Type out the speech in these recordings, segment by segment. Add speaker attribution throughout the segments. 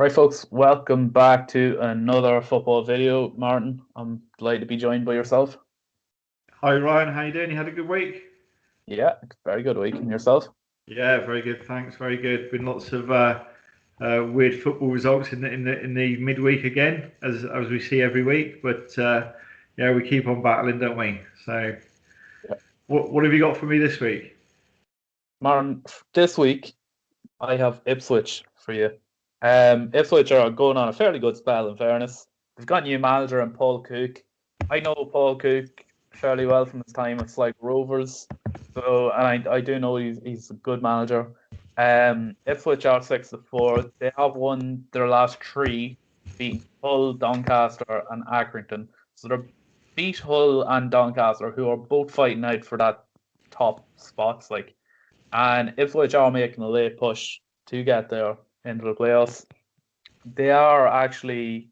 Speaker 1: Right, folks, welcome back to another football video. Martin, I'm delighted to be joined by yourself.
Speaker 2: Hi Ryan, how you doing? You had a good week?
Speaker 1: Yeah, very good week. And yourself?
Speaker 2: Yeah, very good. Thanks. Very good. Been lots of weird football results in the midweek again, as we see every week. But yeah, we keep on battling, don't we? So,
Speaker 1: Yeah.
Speaker 2: what have you got for me this week?
Speaker 1: Martin, this week I have Ipswich for you. Ipswich are going on a fairly good spell, in fairness. They've got new manager in Paul Cook. I know Paul Cook fairly well from his time at Sligo Rovers. So, and I do know he's a good manager. Ipswich are 6-4. They have won their last three, beat Hull, Doncaster, and Accrington. So they're beat Hull and Doncaster, who are both fighting out for that top spots. And Ipswich are making a late push to get there into the playoffs. They are actually,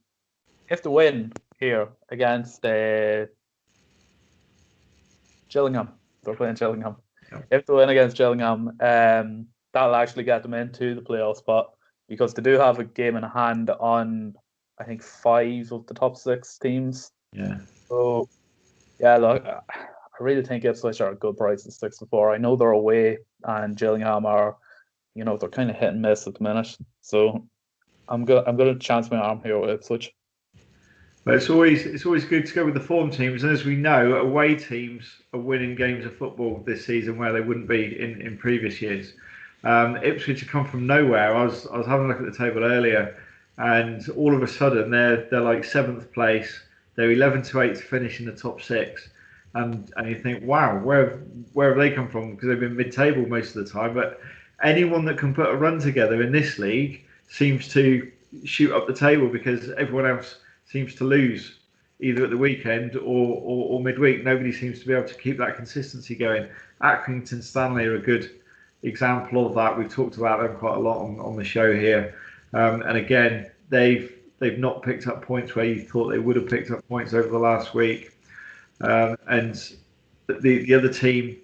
Speaker 1: if they win here against Gillingham, they're playing Gillingham.
Speaker 2: Yeah.
Speaker 1: If they win against Gillingham, that'll actually get them into the playoff spot because they do have a game in hand on, I think, 5 of the top 6 teams.
Speaker 2: Yeah.
Speaker 1: So, yeah, look, I really think Ipswich are a good price at 6-4. I know they're away, and Gillingham are, they're kind of hit and miss at the minute. So, I'm going to chance my arm here with Ipswich.
Speaker 2: But it's always good to go with the form teams, and as we know, away teams are winning games of football this season where they wouldn't be in previous years. Ipswich have come from nowhere. I was having a look at the table earlier, and all of a sudden they're like 7th place. They're 11 to 8 to finish in the top 6, and you think, wow, where have they come from? Because they've been mid-table most of the time. But anyone that can put a run together in this league seems to shoot up the table because everyone else seems to lose either at the weekend or midweek. Nobody seems to be able to keep that consistency going. Accrington Stanley are a good example of that. We've talked about them quite a lot on the show here. And again, they've not picked up points where you thought they would have picked up points over the last week. And the other team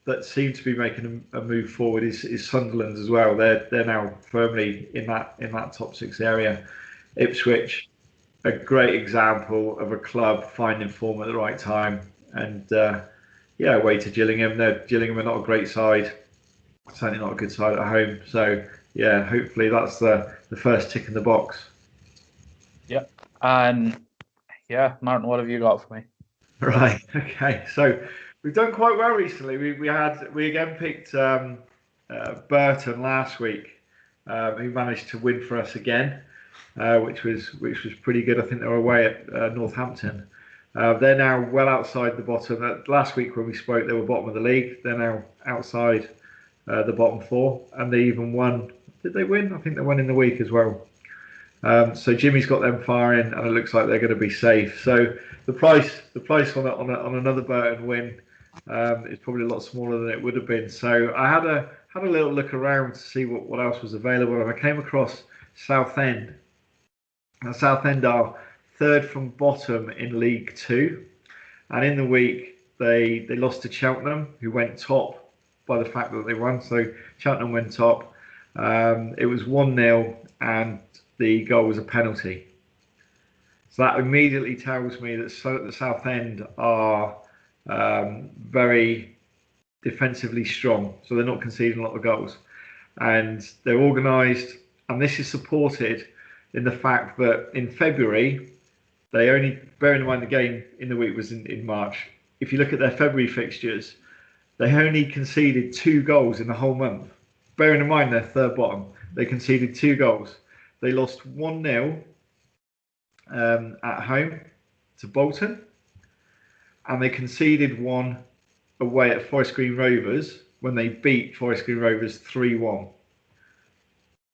Speaker 2: that seems to be making a move forward is Sunderland as well. They're now firmly in that top 6 area. Ipswich, a great example of a club finding form at the right time. And away to Gillingham. Gillingham are not a great side, certainly not a good side at home. So yeah, hopefully that's the first tick in the box.
Speaker 1: Yeah, and yeah, Martin, what have you got for me?
Speaker 2: Right. Okay. So we've done quite well recently. We again picked Burton last week, who managed to win for us again. Which was pretty good. I think they were away at Northampton. They're now well outside the bottom. Last week when we spoke, they were bottom of the league. They're now outside the bottom 4, and they even won. Did they win? I think they won in the week as well. So Jimmy's got them firing, and it looks like they're going to be safe. So the price on another Burton win is probably a lot smaller than it would have been. So I had a little look around to see what else was available, and I came across Southend. Now, Southend are 3rd from bottom in League 2, and in the week they lost to Cheltenham, who went top by the fact that they won. So Cheltenham went top. It was 1-0, and the goal was a penalty. So that immediately tells me that the Southend are very defensively strong, so they're not conceding a lot of goals, and they're organised, and this is supported in the fact that in February, they only, bearing in mind the game in the week was in March, if you look at their February fixtures, they only conceded 2 goals in the whole month. Bearing in mind they're 3rd bottom, they conceded 2 goals. They lost 1-0 at home to Bolton, and they conceded 1 away at Forest Green Rovers when they beat Forest Green Rovers 3-1.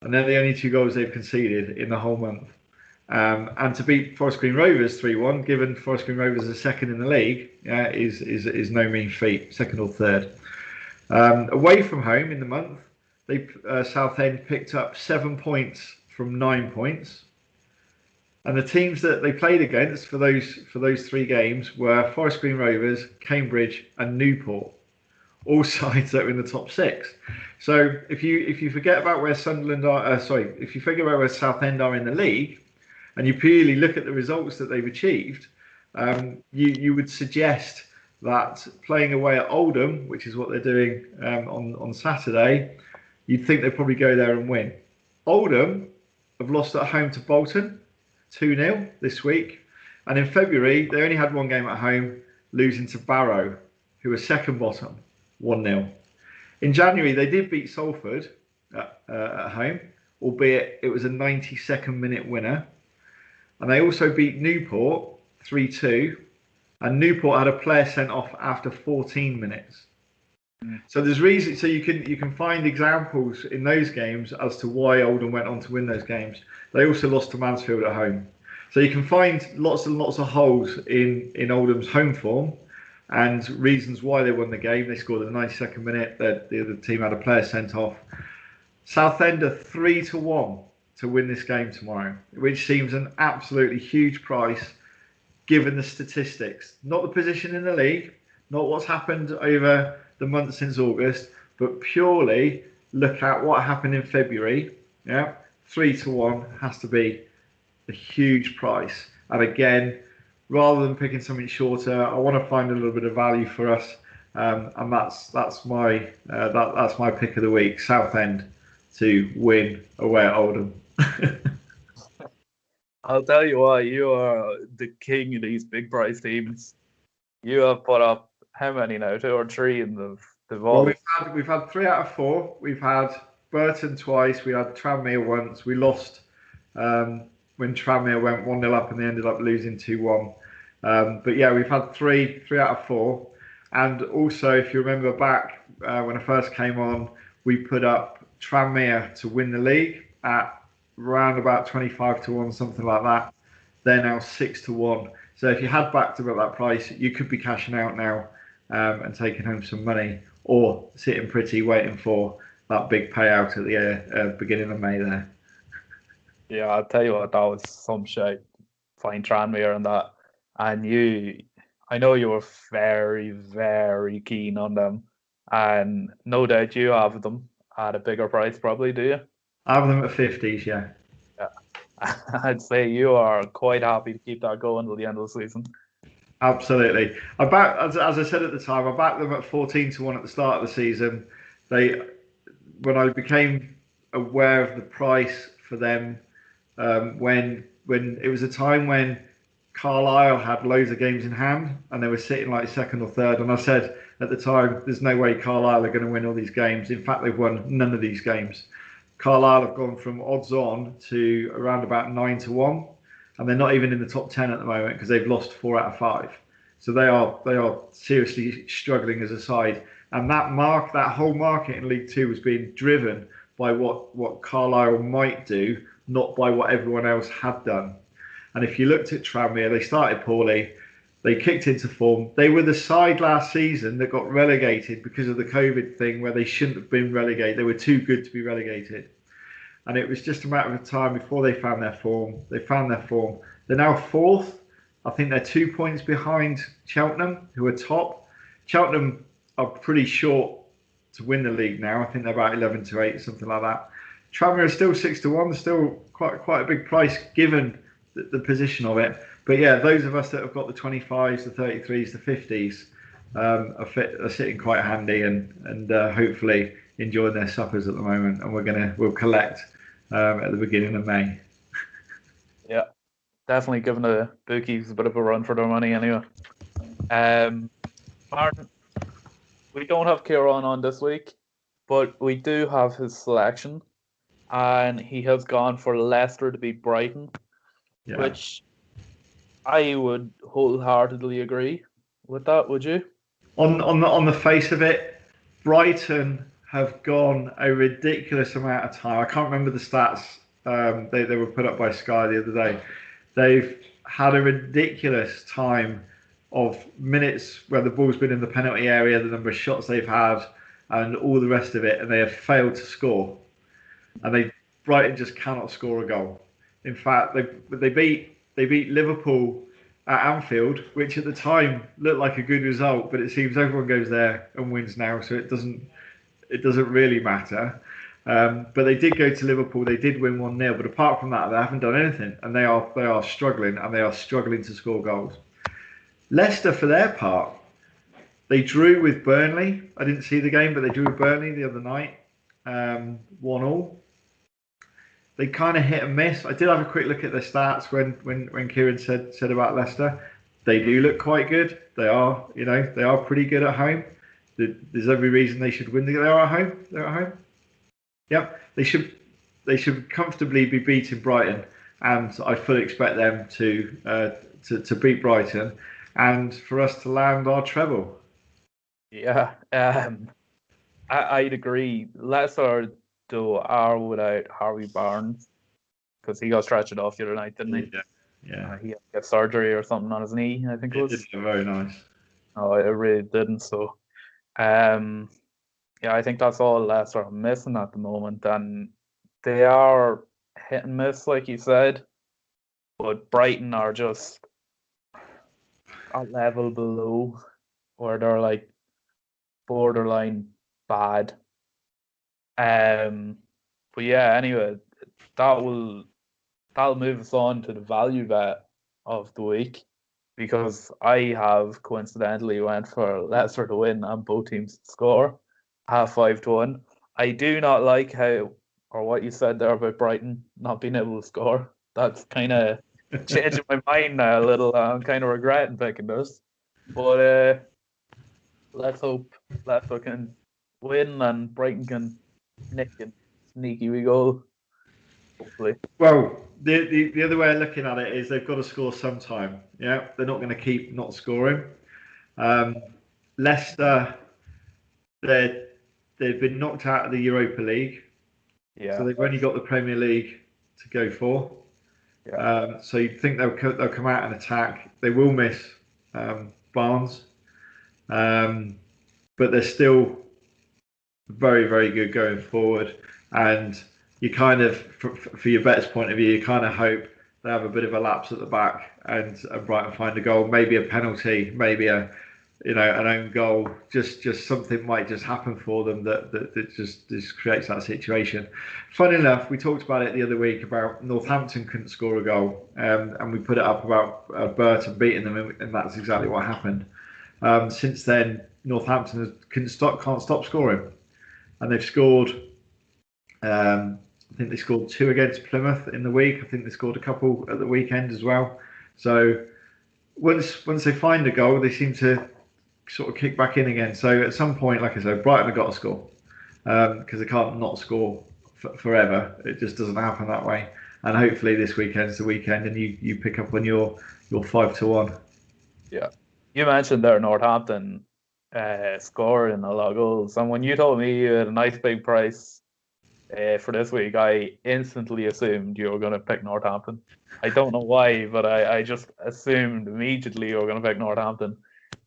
Speaker 2: And they're the only 2 goals they've conceded in the whole month. And to beat Forest Green Rovers 3-1, given Forest Green Rovers are 2nd in the league, is no mean feat, 2nd or 3rd. Away from home in the month, Southend picked up 7 points from 9 points. And the teams that they played against for those 3 games were Forest Green Rovers, Cambridge, and Newport. All sides that were in the top 6. So if you forget about where Sunderland are, if you forget about where Southend are in the league, and you purely look at the results that they've achieved, you would suggest that playing away at Oldham, which is what they're doing on Saturday, you'd think they'd probably go there and win. Oldham have lost at home to Bolton, 2-0 this week, and in February they only had one game at home, losing to Barrow, who were second bottom, 1-0. In January they did beat Salford at home, albeit it was a 92nd minute winner. And they also beat Newport 3-2, and Newport had a player sent off after 14 minutes. So there's reason. So you can find examples in those games as to why Oldham went on to win those games. They also lost to Mansfield at home. So you can find lots and lots of holes in Oldham's home form and reasons why they won the game. They scored in the 92nd minute. The other team had a player sent off. Southend are 3-1 to win this game tomorrow, which seems an absolutely huge price given the statistics. Not the position in the league, not what's happened over the month since August, but purely look at what happened in February. Yeah, 3-1 has to be a huge price. And again, rather than picking something shorter, I want to find a little bit of value for us, and that's my pick of the week. Southend to win away at Oldham.
Speaker 1: I'll tell you why, you are the king of these big price teams. You have put up how many now? 2 or 3 in the vault?
Speaker 2: Well, we've had 3 out of 4. We've had Burton twice. We had Tranmere once. We lost when Tranmere went 1-0 up and they ended up losing 2-1. But yeah, we've had 3 out of 4. And also, if you remember back when I first came on, we put up Tranmere to win the league at round about 25-1, something like that. They're now 6-1. So if you had backed them at that price, you could be cashing out now and taking home some money, or sitting pretty waiting for that big payout at the beginning of May there.
Speaker 1: Yeah, I'll tell you what, that was some shite. Fine Tranmere and that. And I know you were very, very keen on them. And no doubt you have them at a bigger price, probably, do you?
Speaker 2: I have them at 50s, yeah.
Speaker 1: I'd say you are quite happy to keep that going till the end of the season.
Speaker 2: Absolutely. As I said at the time, I backed them at 14-1 at the start of the season. When I became aware of the price for them, when it was a time when Carlisle had loads of games in hand and they were sitting like second or third, and I said at the time, there's no way Carlisle are going to win all these games. In fact, they've won none of these games. Carlisle have gone from odds on to around about 9-1, and they're not even in the top 10 at the moment because they've lost 4 out of 5. So they are seriously struggling as a side. And that whole market in League Two was being driven by what Carlisle might do, not by what everyone else had done. And if you looked at Tranmere, they started poorly. They kicked into form. They were the side last season that got relegated because of the COVID thing, where they shouldn't have been relegated. They were too good to be relegated. And it was just a matter of time before they found their form. They found their form. They're now 4th. I think they're 2 points behind Cheltenham, who are top. Cheltenham are pretty short to win the league now. I think they're about 11-8, something like that. Tranmere are still 6-1. They're still quite a big price given the position of it. But yeah, those of us that have got the 25s, the 33s, the 50s are sitting quite handy and hopefully enjoying their suppers at the moment. And we'll collect at the beginning of May.
Speaker 1: Yeah, definitely giving the bookies a bit of a run for their money anyway. Martin, we don't have Kieran on this week, but we do have his selection, and he has gone for Leicester to beat Brighton, which I would wholeheartedly agree with that. Would you?
Speaker 2: On the face of it, Brighton have gone a ridiculous amount of time. I can't remember the stats. They were put up by Sky the other day. They've had a ridiculous time of minutes where the ball's been in the penalty area, the number of shots they've had, and all the rest of it, and they have failed to score. And Brighton just cannot score a goal. In fact, they beat Liverpool at Anfield, which at the time looked like a good result, but it seems everyone goes there and wins now, so it it doesn't really matter. But they did go to Liverpool. They did win 1-0. But apart from that, they haven't done anything, and they are struggling, and they are struggling to score goals. Leicester, for their part, they drew with Burnley. I didn't see the game, but they drew with Burnley the other night, 1-1. They kind of hit and miss. I did have a quick look at their stats when Kieran said about Leicester. They do look quite good. They are pretty good at home. There's every reason they should win. They are at home. They're at home. Yep. They should comfortably be beating Brighton, and I fully expect them to beat Brighton, and for us to land our treble.
Speaker 1: Yeah, I'd agree. Leicester though are without Harvey Barnes, because he got stretched off the other night, didn't he?
Speaker 2: Yeah.
Speaker 1: He had to get surgery or something on his knee, I think it was.
Speaker 2: It did very nice.
Speaker 1: No, it really didn't. So, yeah, I think that's all Leicester are missing at the moment, and they are hit and miss, like you said. But Brighton are just a level below, where they're like borderline bad. But yeah, anyway, that'll move us on to the value bet of the week, because I have coincidentally went for Leicester to win and both teams to score, half 5-1. I do not like what you said there about Brighton not being able to score. That's kind of changing my mind now a little. I'm kind of regretting picking this, but let's hope Leicester can win and Brighton can nick a sneaky wee goal, hopefully.
Speaker 2: Well, the other way of looking at it is they've got to score sometime. Yeah, they're not going to keep not scoring. Leicester, they've been knocked out of the Europa League, so they've only got the Premier League to go for. Yeah. So you'd think they'll come out and attack. They will miss Barnes, but they're still very, very good going forward. And you kind of, for your bet's point of view, you kind of hope they have a bit of a lapse at the back and Brighton find a goal, maybe a penalty, maybe an own goal. Just something might just happen for them that just creates that situation. Funny enough, we talked about it the other week about Northampton couldn't score a goal, and we put it up about Burton beating them, and that's exactly what happened. Since then, Northampton can't stop scoring, and they've scored. I think they scored 2 against Plymouth in the week. I think they scored a couple at the weekend as well. So once they find a goal, they seem to sort of kick back in again. So at some point, like I said, Brighton have got to score, because they can't not score forever. It just doesn't happen that way. And hopefully this weekend's the weekend, and you pick up on your 5-1.
Speaker 1: Yeah, you mentioned there Northampton scoring a lot of goals, and when you told me you had a nice big price for this week, I instantly assumed you were going to pick Northampton. I don't know why, but I just assumed immediately you were going to pick Northampton.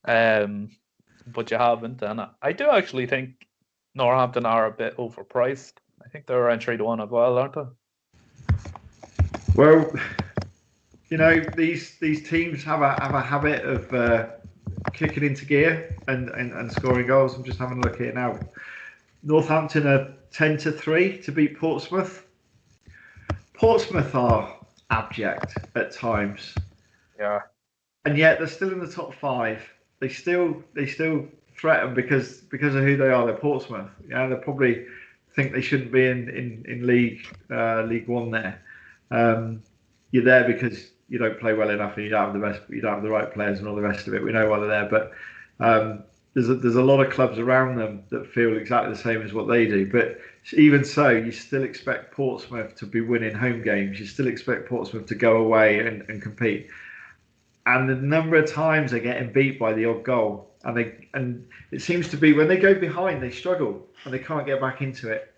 Speaker 1: But you haven't, and I do actually think Northampton are a bit overpriced. I think they're around 3-1 as well, aren't they?
Speaker 2: Well, these teams have a habit of kicking into gear and scoring goals. I'm just having a look here now. Northampton are 10-3 to beat Portsmouth. Portsmouth are abject at times.
Speaker 1: Yeah.
Speaker 2: And yet they're still in the top 5. They still threaten because of who they are. They're Portsmouth. Yeah, they probably think they shouldn't be in League One there. You're there because you don't play well enough and you don't have the right players and all the rest of it. We know why they're there, but there's a lot of clubs around them that feel exactly the same as what they do. But even so, you still expect Portsmouth to be winning home games. You still expect Portsmouth to go away and compete. And the number of times they're getting beat by the odd goal, and it seems to be when they go behind, they struggle and they can't get back into it.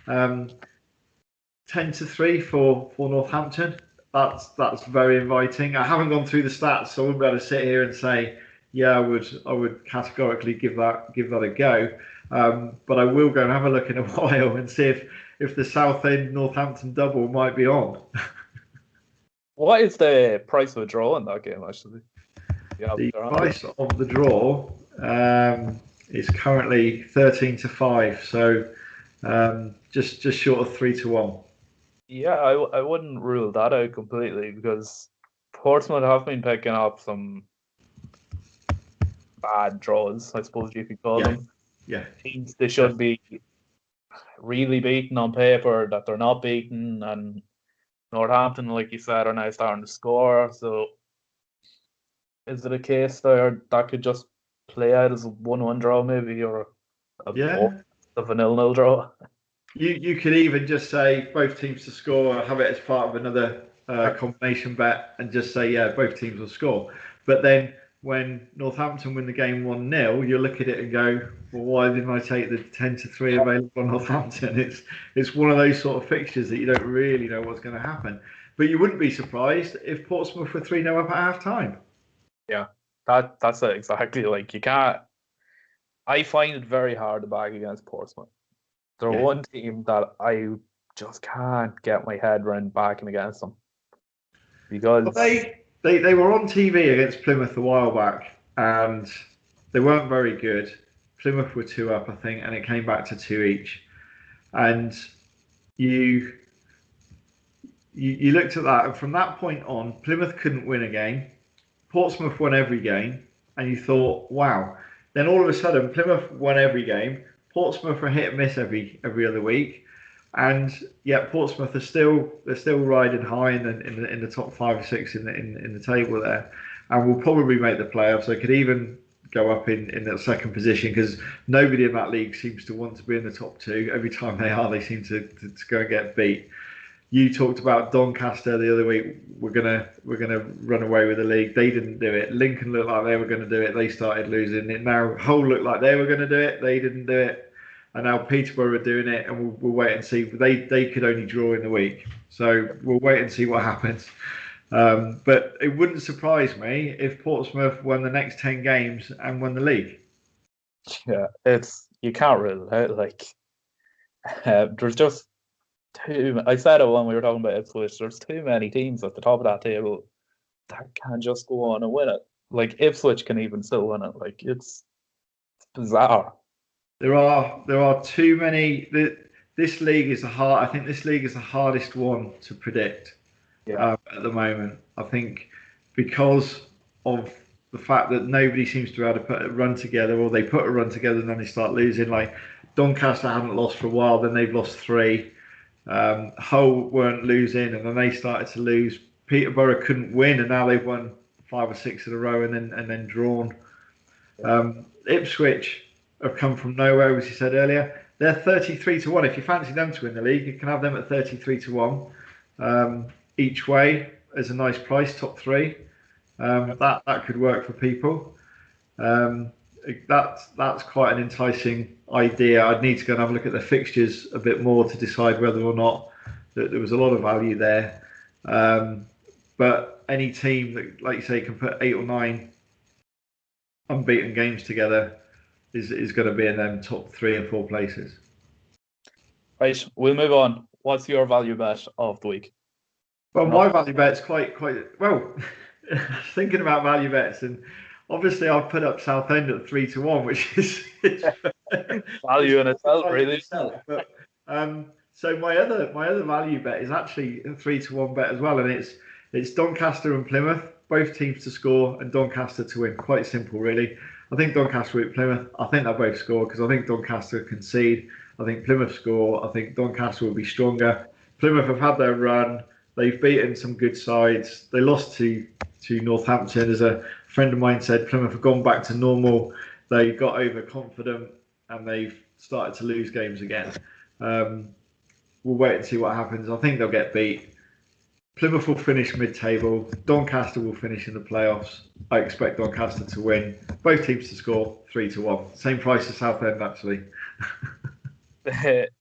Speaker 2: 10-3 for Northampton. That's very inviting. I haven't gone through the stats, so I wouldn't be able to sit here and say, yeah, I would categorically give that a go. But I will go and have a look in a while and see if the Southend Northampton double might be on.
Speaker 1: What is the price of a draw in that game, actually?
Speaker 2: The price of the draw, is currently 13-5. So just short of 3-1.
Speaker 1: Yeah, I wouldn't rule that out completely because Portsmouth have been picking up some bad draws, I suppose you could call them.
Speaker 2: Yeah.
Speaker 1: Teams they should be really beaten on paper that they're not beaten, and Northampton, like you said, are now starting to score. So is it a case there that could just play out as a 1-1 draw maybe, or a 0-0 draw?
Speaker 2: You could even just say both teams to score, have it as part of another combination bet, and just say, yeah, both teams will score. But then when Northampton win the game 1-0, you look at it and go, well, why didn't I take the 10-3 available on Northampton? It's one of those sort of fixtures that you don't really know what's going to happen. But you wouldn't be surprised if Portsmouth were 3-0 up at half time.
Speaker 1: Yeah, that's it exactly. Like, you can't. I find it very hard to back against Portsmouth. They're one team that I just can't get my head around backing against them. Because
Speaker 2: they were on TV against Plymouth a while back, and they weren't very good. Plymouth were 2 up, I think, and it came back to 2 each. And you looked at that, and from that point on, Plymouth couldn't win a game. Portsmouth won every game, and you thought, wow. Then all of a sudden, Plymouth won every game. Portsmouth are hit and miss every other week, and yet Portsmouth are still riding high in the top 5 or 6 in the table there, and will probably make the playoffs. They could even go up in that second position because nobody in that league seems to want to be in the top 2. Every time they are, they seem to go and get beat. You talked about Doncaster the other week. We're gonna run away with the league. They didn't do it. Lincoln looked like they were going to do it. They started losing it. Now Hull looked like they were going to do it. They didn't do it. And now Peterborough are doing it, and we'll wait and see. They could only draw in the week, so we'll wait and see what happens. But it wouldn't surprise me if Portsmouth won the next 10 games and won the league.
Speaker 1: Yeah, you can't rule it out. Like, there's just too. I said it when we were talking about Ipswich. There's too many teams at the top of that table that can just go on and win it. Like, Ipswich can even still win it. Like, it's bizarre.
Speaker 2: There are too many. This league is I think this league is the hardest one to predict at the moment. I think because of the fact that nobody seems to be able to put a run together, or they put a run together and then they start losing. Like Doncaster haven't lost for a while, then they've lost 3. Hull weren't losing, and then they started to lose. Peterborough couldn't win, and now they've won 5 or 6 in a row, and then drawn. Ipswich have come from nowhere, as you said earlier. They're 33-1. If you fancy them to win the league, you can have them at 33-1 each way as a nice price, top 3. That could work for people. That's quite an enticing idea. I'd need to go and have a look at the fixtures a bit more to decide whether or not that there was a lot of value there. But any team that, like you say, can put 8 or 9 unbeaten games together is going to be in them top 3 and 4 places.
Speaker 1: Right, we'll move on. What's your value bet of the week?
Speaker 2: Well, my value bet's quite well. Thinking about value bets, and obviously I've put up Southend at 3-1, which is
Speaker 1: value in itself, really.
Speaker 2: But, so my other value bet is actually a 3-1 bet as well, and it's Doncaster and Plymouth, both teams to score and Doncaster to win. Quite simple, really. I think Doncaster beat Plymouth. I think they'll both score because I think Doncaster concede. I think Plymouth score. I think Doncaster will be stronger. Plymouth have had their run. They've beaten some good sides. They lost to Northampton. As a friend of mine said, Plymouth have gone back to normal. They got overconfident and they've started to lose games again. We'll wait and see what happens. I think they'll get beat. Plymouth will finish mid-table. Doncaster will finish in the playoffs. I expect Doncaster to win. Both teams to score 3-1. Same price as Southend, actually.
Speaker 1: The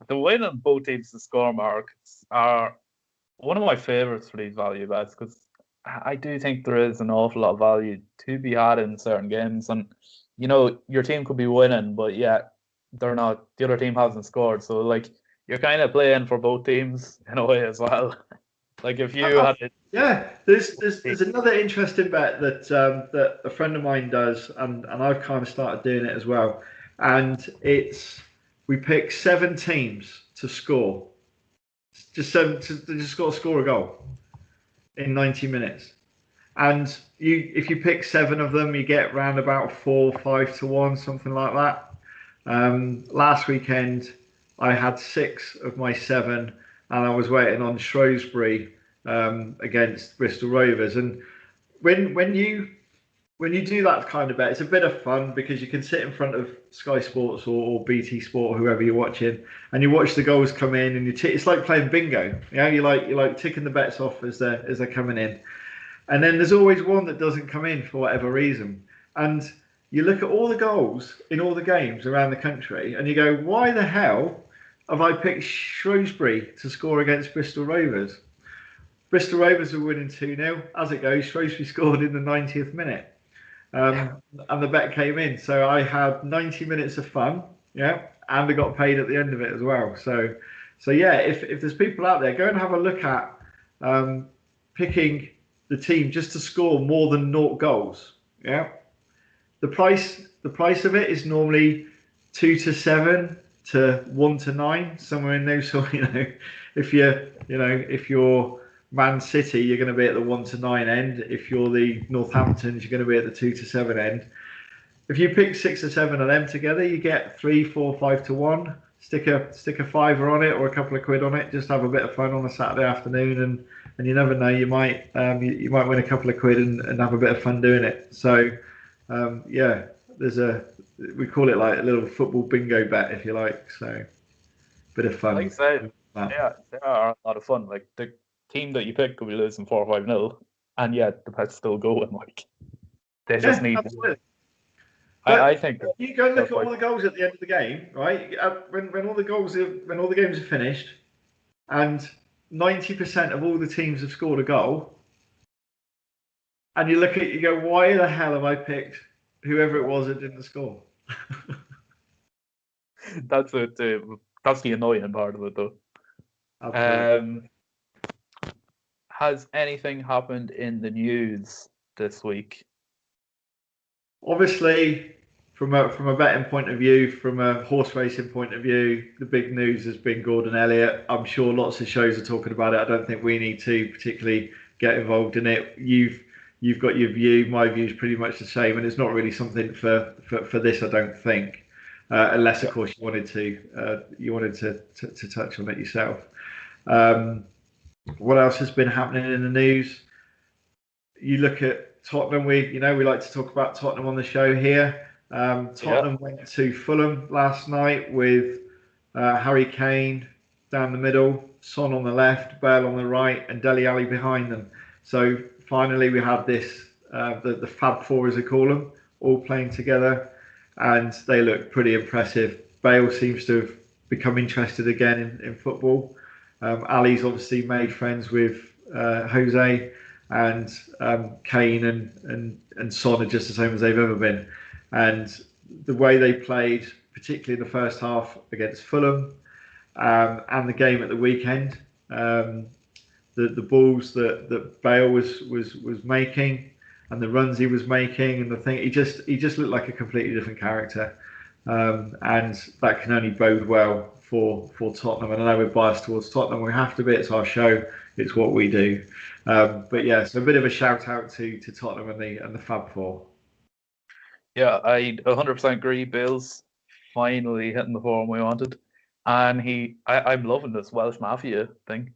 Speaker 1: win on both teams to score marks are one of my favourites for these value bets because I do think there is an awful lot of value to be had in certain games. And, you know, your team could be winning, but yet they're not. The other team hasn't scored. So, like, you're kind of playing for both teams in a way as well. Like if you had it.
Speaker 2: Yeah, there's another interesting bet that that a friend of mine does, and I've kind of started doing it as well. And we pick 7 teams to score, just to just score a goal in 90 minutes. And if you pick 7 of them, you get round about 4, 5 to 1, something like that. Last weekend, I had 6 of my 7, and I was waiting on Shrewsbury against Bristol Rovers. And when you do that kind of bet, it's a bit of fun because you can sit in front of Sky Sports or BT Sport or whoever you're watching, and you watch the goals come in, and it's like playing bingo. You know, you like ticking the bets off as they're coming in. And then there's always one that doesn't come in for whatever reason. And you look at all the goals in all the games around the country and you go, why the hell have I picked Shrewsbury to score against Bristol Rovers? Bristol Rovers were winning 2-0. As it goes, Shrewsbury scored in the 90th minute. And the bet came in. So I had 90 minutes of fun, yeah, and I got paid at the end of it as well. So yeah, if there's people out there, go and have a look at picking the team just to score more than 0 goals. Yeah, the price of it is normally 2 to 7 to 1 to 9, somewhere in those. So if you're Man City, you're going to be at the 1 to 9 end. If you're the Northamptons, you're going to be at the 2 to 7 end. If you pick 6 or 7 of them together, you get 3, 4, 5 to 1. Stick a fiver on it or a couple of quid on it. Just have a bit of fun on a Saturday afternoon, and you never know, you might win a couple of quid and have a bit of fun doing it. So yeah, we call it like a little football bingo bet, if you like. So bit of fun.
Speaker 1: Like I said, yeah, they are a lot of fun. Like the team that you pick could be losing 4 or 5-0, and yet the bet's still going. Like they just need.
Speaker 2: Absolutely.
Speaker 1: I think
Speaker 2: you go and look at all the goals at the end of the game, right? When all the games are finished, and 90% of all the teams have scored a goal, and you look at it, you go, why the hell have I picked whoever it was that didn't score?
Speaker 1: That's it. That's the annoying part of it, though.
Speaker 2: Absolutely.
Speaker 1: Has anything happened in the news this week?
Speaker 2: Obviously, from a betting point of view, from a horse racing point of view, the big news has been Gordon Elliott. I'm sure lots of shows are talking about it. I don't think we need to particularly get involved in it. You've got your view. My view is pretty much the same, and it's not really something for this, I don't think, unless of course you wanted to touch on it yourself. What else has been happening in the news? You look at Tottenham. We like to talk about Tottenham on the show here. Tottenham went to Fulham last night with Harry Kane down the middle, Son on the left, Bale on the right, and Dele Alli behind them. So finally we had this, the Fab Four as they call them, all playing together, and they look pretty impressive. Bale seems to have become interested again in football. Ali's obviously made friends with Jose, and Kane and Son are just the same as they've ever been. And the way they played, particularly in the first half against Fulham, and the game at the weekend, the balls that Bale was making, and the runs he was making, and the thing, he just looked like a completely different character, and that can only bode well for Tottenham. And I know we're biased towards Tottenham. We have to be. It's our show. It's what we do. But yeah, so a bit of a shout out to Tottenham and the Fab Four.
Speaker 1: Yeah, I 100% agree. Bale's finally hitting the form we wanted, and I'm loving this Welsh Mafia thing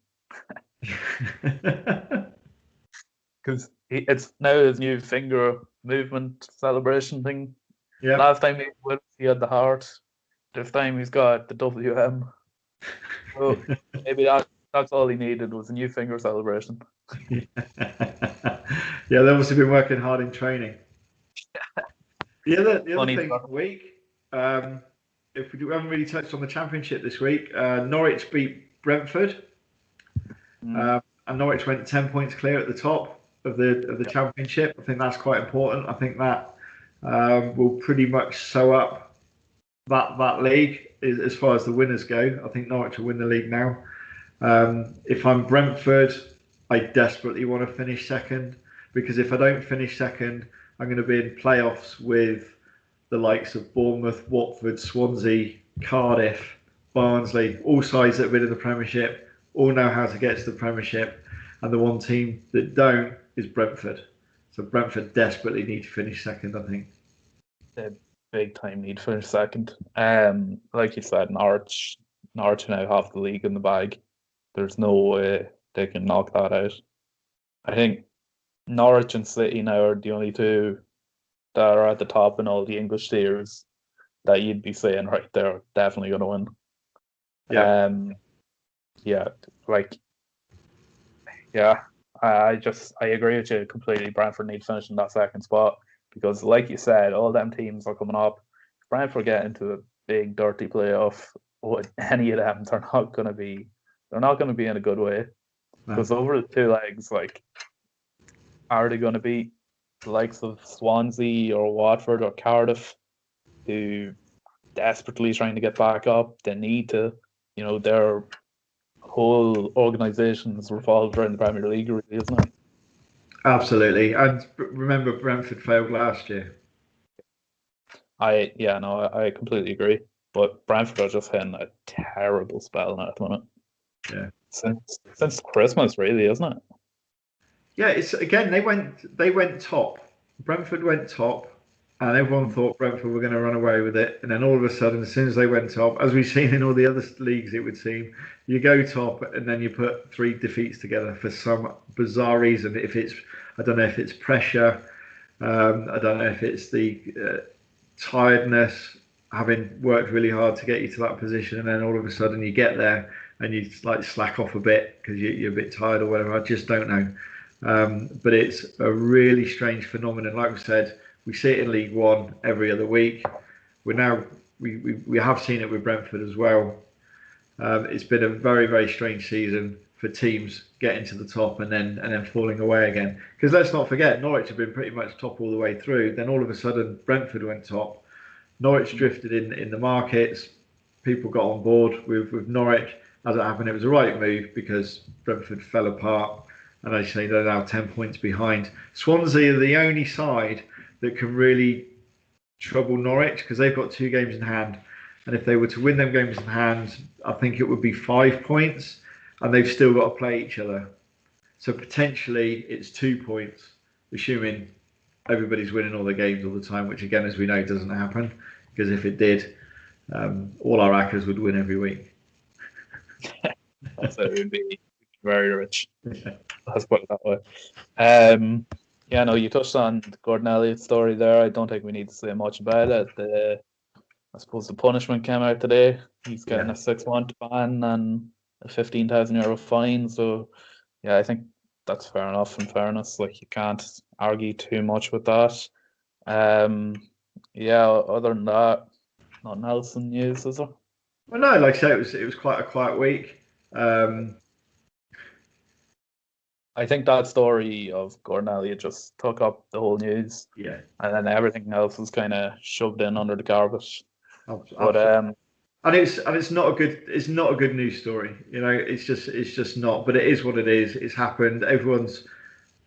Speaker 1: because it's now his new finger movement celebration thing.
Speaker 2: Yeah.
Speaker 1: Last time he had the heart. This time he's got the WM. So maybe that's all he needed was a new finger celebration.
Speaker 2: Yeah, they've obviously been working hard in training. The other thing of the week, if we haven't really touched on the Championship this week, Norwich beat Brentford, and Norwich went 10 points clear at the top of the Championship. I think that's quite important. I think that will pretty much sew up that league as far as the winners go. I think Norwich will win the league now. If I'm Brentford, I desperately want to finish second, because if I don't finish second, I'm going to be in playoffs with the likes of Bournemouth, Watford, Swansea, Cardiff, Barnsley, all sides that have been in the Premiership, all know how to get to the Premiership, and the one team that don't is Brentford. So Brentford desperately need to finish second, I think.
Speaker 1: They big time need to finish second. Like you said, Norwich now have the league in the bag. There's no way they can knock that out. I think Norwich and City now are the only two that are at the top in all the English tiers that you'd be saying, right, they're definitely going to win.
Speaker 2: Yeah.
Speaker 1: Yeah, like, yeah, I agree with you completely. Brentford need to finish in that second spot because, like you said, all them teams are coming up. If Brentford get into a big dirty playoff with any of them, they're not going to be in a good way. Because over the two legs, like, are they going to beat the likes of Swansea or Watford or Cardiff, who desperately trying to get back up? They need to, their whole organisation is revolved around the Premier League, really, isn't it?
Speaker 2: Absolutely. And remember, Brentford failed last year.
Speaker 1: I completely agree. But Brentford are just having a terrible spell now at the minute.
Speaker 2: Yeah.
Speaker 1: Since Christmas, really, isn't it?
Speaker 2: Yeah, it's again they went top. Brentford went top, and everyone thought Brentford were going to run away with it. And then all of a sudden, as soon as they went top, as we've seen in all the other leagues, it would seem you go top, and then you put 3 defeats together for some bizarre reason. I don't know if it's pressure, I don't know if it's the tiredness, having worked really hard to get you to that position, and then all of a sudden you get there and you like slack off a bit because you're a bit tired or whatever. I just don't know. But it's a really strange phenomenon. Like we said, we see it in League One every other week. We have seen it with Brentford as well. It's been a very, very strange season for teams getting to the top and then falling away again. Because let's not forget, Norwich have been pretty much top all the way through. Then all of a sudden, Brentford went top. Norwich drifted in the markets. People got on board with Norwich. As it happened, it was the right move because Brentford fell apart. And as I say, they're now 10 points behind. Swansea are the only side that can really trouble Norwich because they've got 2 games in hand. And if they were to win them games in hand, I think it would be 5 points. And they've still got to play each other. So potentially it's 2 points, assuming everybody's winning all their games all the time, which again, as we know, doesn't happen. Because if it did, all our hackers would win every week.
Speaker 1: So it would be very rich. Let's put it that way. You touched on Gordon Elliott's story there. I don't think we need to say much about it. I suppose the punishment came out today. He's getting a 6-month ban and a €15,000 fine. So, yeah, I think that's fair enough. In fairness, like you can't argue too much with that. Other than that, nothing else in news, is there?
Speaker 2: Well, no, like I say, it was quite a quiet week.
Speaker 1: I think that story of Gordon Elliott just took up the whole news.
Speaker 2: Yeah.
Speaker 1: And then everything else was kind of shoved in under the carpet.
Speaker 2: But and it's not a good news story. It's just not. But it is what it is. It's happened. Everyone's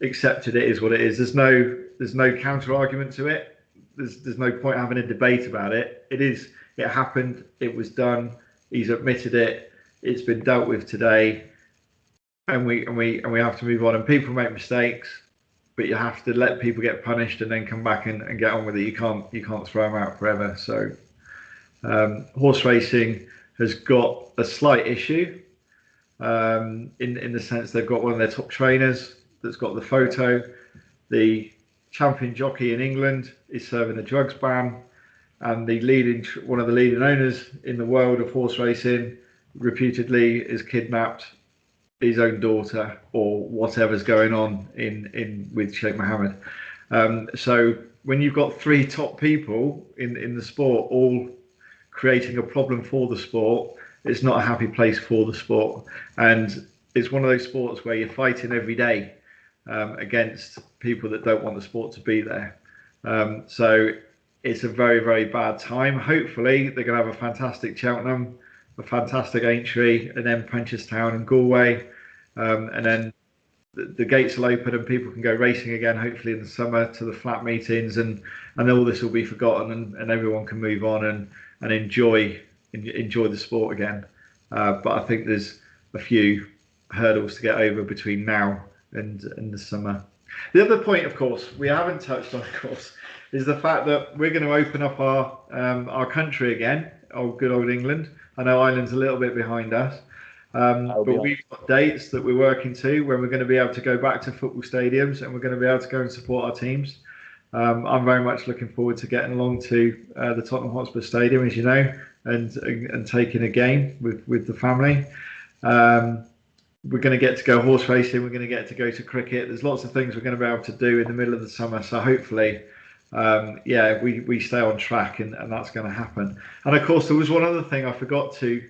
Speaker 2: accepted it is what it is. There's no counter argument to it. There's no point having a debate about it. It happened. It was done. He's admitted it. It's been dealt with today. And we have to move on. And people make mistakes, but you have to let people get punished and then come back and get on with it. You can't throw them out forever. So horse racing has got a slight issue in the sense they've got one of their top trainers that's got the photo. The champion jockey in England is serving a drugs ban, and one of the leading owners in the world of horse racing reputedly is kidnapped his own daughter or whatever's going on in with Sheikh Mohammed. So when you've got 3 top people in the sport all creating a problem for the sport, it's not a happy place for the sport. And it's one of those sports where you're fighting every day against people that don't want the sport to be there. So it's a very, very bad time. Hopefully they're going to have a fantastic Cheltenham, a fantastic Aintree, and then Punchestown and Galway, and then the gates will open and people can go racing again, hopefully in the summer, to the flat meetings, and all this will be forgotten, and everyone can move on and enjoy the sport again. But I think there's a few hurdles to get over between now and the summer. The other point, of course, we haven't touched on, of course, is the fact that we're going to open up our country again, good old England. I know Ireland's a little bit behind us, but we've got dates that we're working to when we're going to be able to go back to football stadiums, and we're going to be able to go and support our teams. I'm very much looking forward to getting along to the Tottenham Hotspur Stadium, as you know, and taking a game with the family. We're going to get to go horse racing. We're going to get to go to cricket. There's lots of things we're going to be able to do in the middle of the summer. So hopefully, we stay on track, and that's going to happen. And of course, there was one other thing I forgot to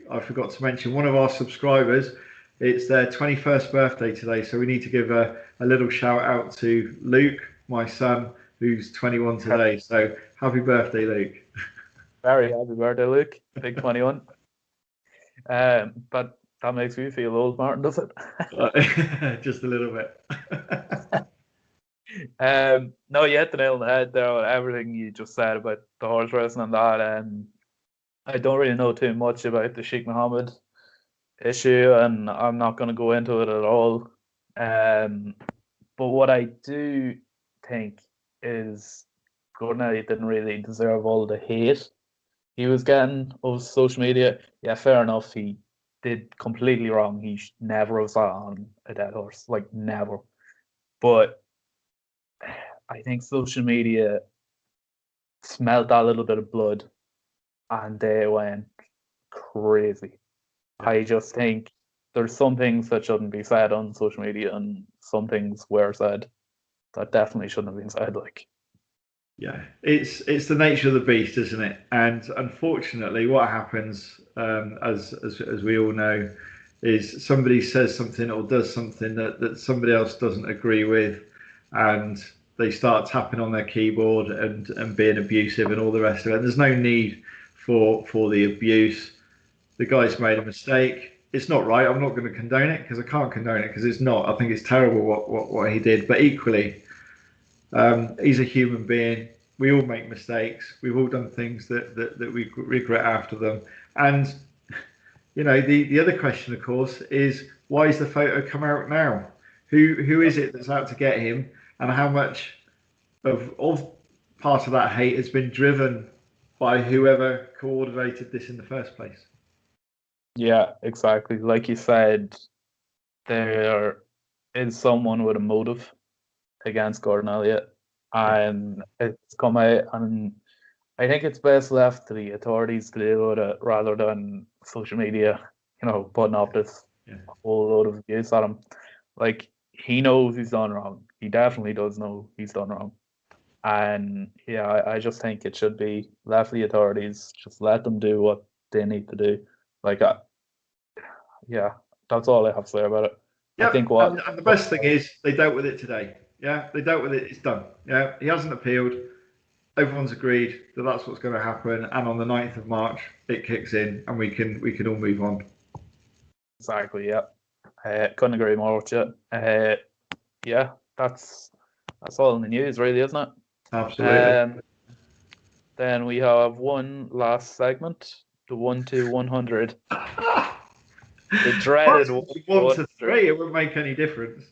Speaker 2: mention. One of our subscribers, it's their 21st birthday today, so we need to give a little shout out to Luke, my son, who's 21 today. So happy birthday, Luke!
Speaker 1: Very happy birthday, Luke. Big 21. But that makes me feel old, Martin, does it?
Speaker 2: Just a little bit.
Speaker 1: No, you hit the nail on the head there. Everything you just said about the horse racing and that. I don't really know too much about the Sheikh Mohammed issue, and I'm not going to go into it at all. But what I do think is Gordon Elliott didn't really deserve all the hate he was getting over social media. Yeah, fair enough. He did completely wrong. He should never have sat on a dead horse, like never. But I think social media smelled that little bit of blood, and they went crazy. I just think there's some things that shouldn't be said on social media, and some things were said that definitely shouldn't have been said. Like,
Speaker 2: yeah, it's the nature of the beast, isn't it? And unfortunately, what happens, as we all know, is somebody says something or does something that somebody else doesn't agree with, and they start tapping on their keyboard and being abusive and all the rest of it. And there's no need for the abuse. The guy's made a mistake. It's not right. I'm not going to condone it, because I can't condone it, because it's not. I think it's terrible what he did. But equally, he's a human being. We all make mistakes. We've all done things that we regret after them. And the other question, of course, is why is the photo come out now? Who is it that's out to get him, and how much of part of that hate has been driven by whoever coordinated this in the first place?
Speaker 1: yeah, exactly. Like you said, there is someone with a motive against Gordon Elliott, and it's come out, and I think it's best left to the authorities to deal with it rather than social media, putting up this whole load of abuse at him. Like, he knows he's done wrong. He definitely does know he's done wrong. And yeah, I just think it should be left to the authorities. Just let them do what they need to do. Like, yeah, that's all I have to say about it.
Speaker 2: Yeah,
Speaker 1: I think
Speaker 2: and the best thing is they dealt with it today. Yeah, they dealt with it. It's done. Yeah, he hasn't appealed. Everyone's agreed that that's what's going to happen. And on the 9th of March, it kicks in, and we can all move on.
Speaker 1: Exactly. Yeah. Couldn't agree more with you. Yeah, that's all in the news, really, isn't it?
Speaker 2: Absolutely.
Speaker 1: Then we have one last segment, the 1 to 100. The dreaded
Speaker 2: 1 to 3. It wouldn't make any difference.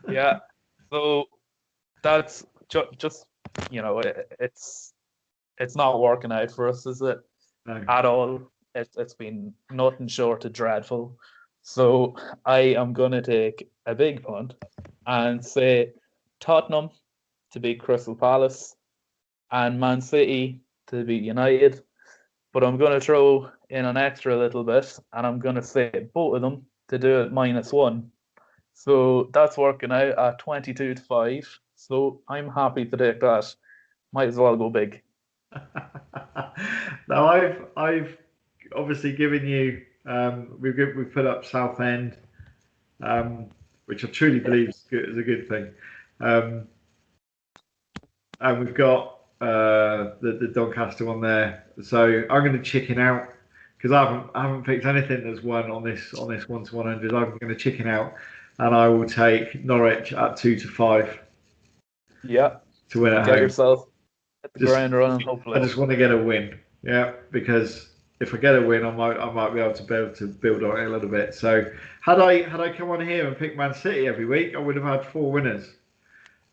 Speaker 1: Yeah. So that's just it's not working out for us, is it?
Speaker 2: No.
Speaker 1: At all. It's been nothing short of dreadful. So I am going to take a big punt and say Tottenham to beat Crystal Palace and Man City to beat United. But I'm going to throw in an extra little bit, and I'm going to say both of them to do it -1. So that's working out at 22-5. So I'm happy to take that. Might as well go big.
Speaker 2: Now I've obviously given you. We've put up Southend, which I truly believe is a good thing, and we've got the Doncaster one there. So I'm going to chicken out, because I haven't picked anything that's won on this 1 to 100. I'm going to chicken out and I will take Norwich at 2-5
Speaker 1: Yeah.
Speaker 2: to win at
Speaker 1: Get
Speaker 2: home.
Speaker 1: yourself at the
Speaker 2: Just,
Speaker 1: ground running,
Speaker 2: I
Speaker 1: hopefully.
Speaker 2: just want to get a win, yeah, because if I get a win, I might be able to build on it a little bit. So had I come on here and pick Man City every week, I would have had 4 winners.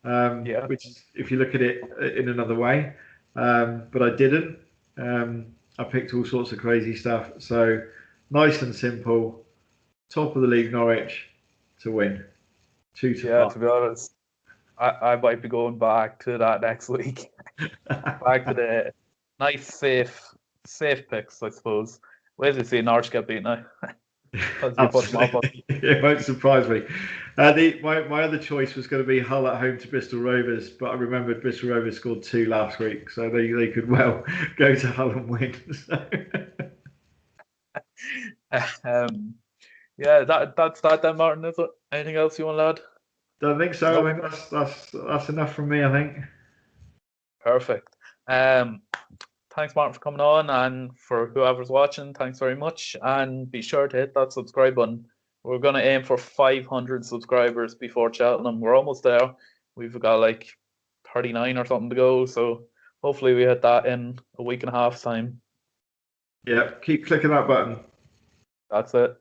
Speaker 1: Yeah.
Speaker 2: Which is, if you look at it in another way, but I didn't. I picked all sorts of crazy stuff. So nice and simple. Top of the league, Norwich to win, 2-5.
Speaker 1: To be honest, I might be going back to that next week. Back to the nice, safe picks, I suppose. Wait till you see Norwich get beaten now. Because you put them up on.
Speaker 2: Absolutely, it won't surprise me. My other choice was going to be Hull at home to Bristol Rovers, but I remembered Bristol Rovers scored 2 last week, so they could well go to Hull and win. So.
Speaker 1: That's that then, Martin. Is it? Anything else you want to add?
Speaker 2: Don't think so.
Speaker 1: Nope.
Speaker 2: I think that's enough from me. I think.
Speaker 1: Perfect. Thanks, Martin, for coming on, and for whoever's watching, thanks very much. And be sure to hit that subscribe button. We're going to aim for 500 subscribers before Cheltenham. We're almost there. We've got like 39 or something to go, so hopefully we hit that in a week and a half's time.
Speaker 2: Yeah, keep clicking that button.
Speaker 1: That's it.